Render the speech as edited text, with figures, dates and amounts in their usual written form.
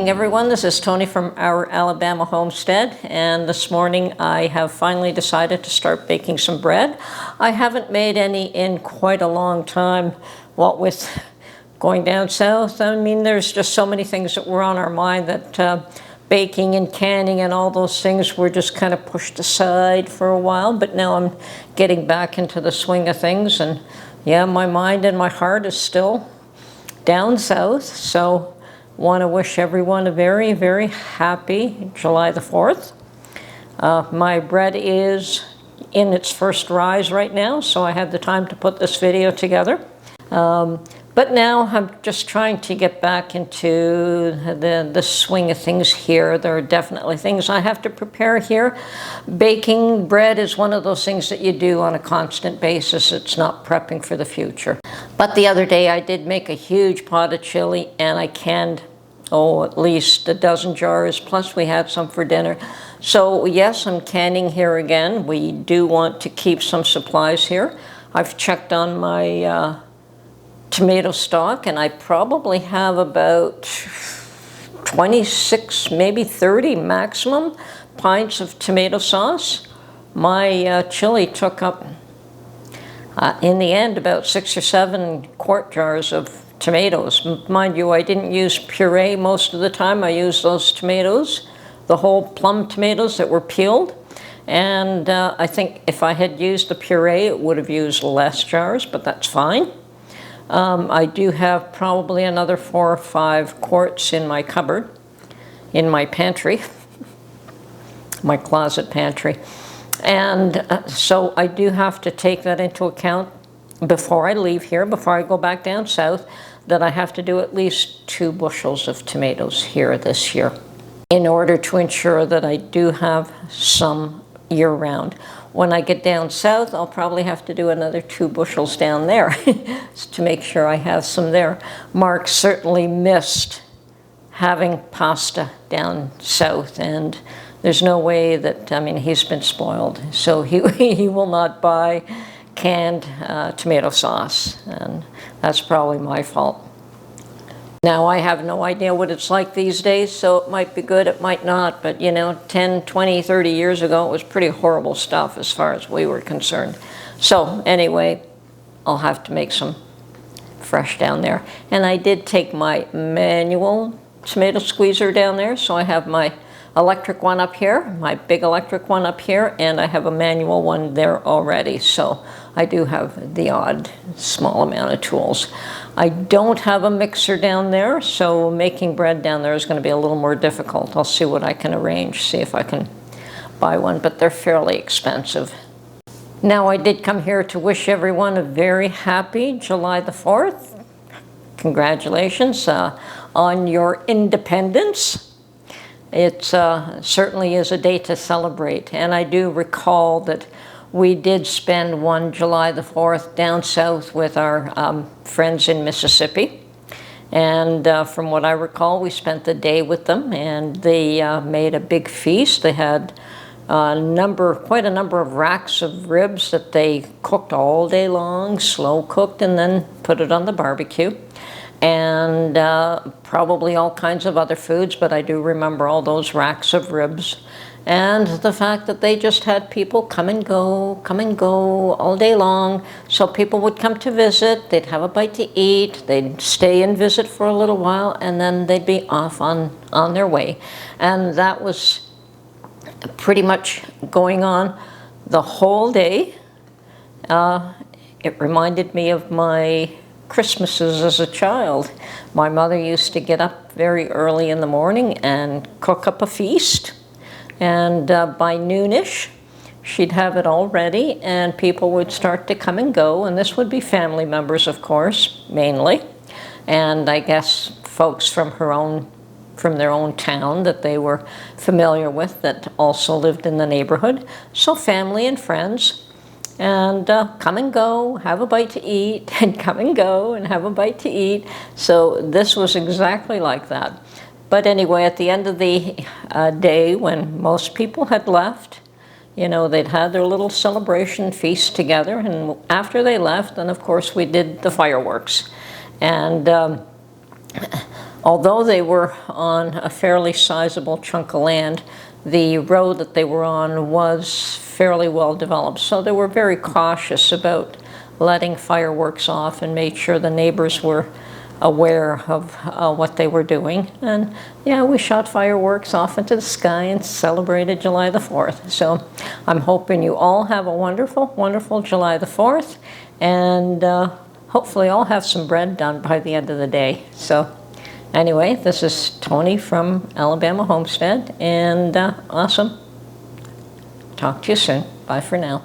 morning, everyone. This is Tony from our Alabama homestead, and this morning I have finally decided to start baking some bread. I haven't made any in quite a long time. What with going down south, I mean, there's just so many things that were on our mind that baking and canning and all those things were just kind of pushed aside for a while, but now I'm getting back into the swing of things, and yeah, my mind and my heart is still down south, so want to wish everyone a very, very happy July the 4th. My bread is in its first rise right now, so I had the time to put this video together. But now I'm just trying to get back into the swing of things here. There are definitely things I have to prepare here. Baking bread is one of those things that you do on a constant basis. It's not prepping for the future. But the other day I did make a huge pot of chili, and I canned, at least a dozen jars, plus we had some for dinner. So yes, I'm canning here again. We do want to keep some supplies here. I've checked on my tomato stock, and I probably have about 26, maybe 30 maximum pints of tomato sauce. My chili took up, in the end, about 6 or 7 quart jars of tomatoes. Mind you, I didn't use puree most of the time. I used those tomatoes, the whole plum tomatoes that were peeled. And I think if I had used the puree, it would have used less jars, but that's fine. I do have probably another 4 or 5 quarts in my cupboard, in my pantry, my closet pantry. And so I do have to take that into account before I leave here, before I go back down south, that I have to do at least 2 bushels of tomatoes here this year in order to ensure that I do have some year-round. When I get down south, I'll probably have to do another 2 bushels down there to make sure I have some there. Mark certainly missed having pasta down south, and there's no way that, I mean, he's been spoiled, so he will not buy canned tomato sauce, and that's probably my fault. Now, I have no idea what it's like these days, so it might be good, it might not, but you know, 10, 20, 30 years ago, it was pretty horrible stuff as far as we were concerned. So anyway, I'll have to make some fresh down there. And I did take my manual tomato squeezer down there, so I have my electric one up here, my big electric one up here, and I have a manual one there already. So I do have the odd small amount of tools. I don't have a mixer down there, so making bread down there is going to be a little more difficult. I'll see what I can arrange, see if I can buy one, but they're fairly expensive. Now, I did come here to wish everyone a very happy July the 4th. Congratulations on your independence. It certainly is a day to celebrate, and I do recall that we did spend one July the 4th down south with our friends in Mississippi, and from what I recall, we spent the day with them, and they made a big feast. They had quite a number of racks of ribs that they cooked all day long, slow cooked, and then put it on the barbecue. And probably all kinds of other foods, but I do remember all those racks of ribs. And the fact that they just had people come and go all day long. So people would come to visit, they'd have a bite to eat, they'd stay and visit for a little while, and then they'd be off on their way. And that was pretty much going on the whole day. It reminded me of my Christmases as a child. My mother used to get up very early in the morning and cook up a feast, and by noonish she'd have it all ready, and people would start to come and go, and this would be family members, of course, mainly, and I guess folks from their own town that they were familiar with that also lived in the neighborhood. So family and friends. And come and go, have a bite to eat, and come and go and have a bite to eat. So this was exactly like that. But anyway, at the end of the day, when most people had left, you know, they'd had their little celebration feast together, and after they left, then of course we did the fireworks. And although they were on a fairly sizable chunk of land, the road that they were on was fairly well developed. So they were very cautious about letting fireworks off and made sure the neighbors were aware of what they were doing. And yeah, we shot fireworks off into the sky and celebrated July the 4th. So I'm hoping you all have a wonderful, wonderful July the 4th. And hopefully I'll have some bread done by the end of the day. So anyway, this is Tony from Alabama Homestead, and awesome. Talk to you soon. Bye for now.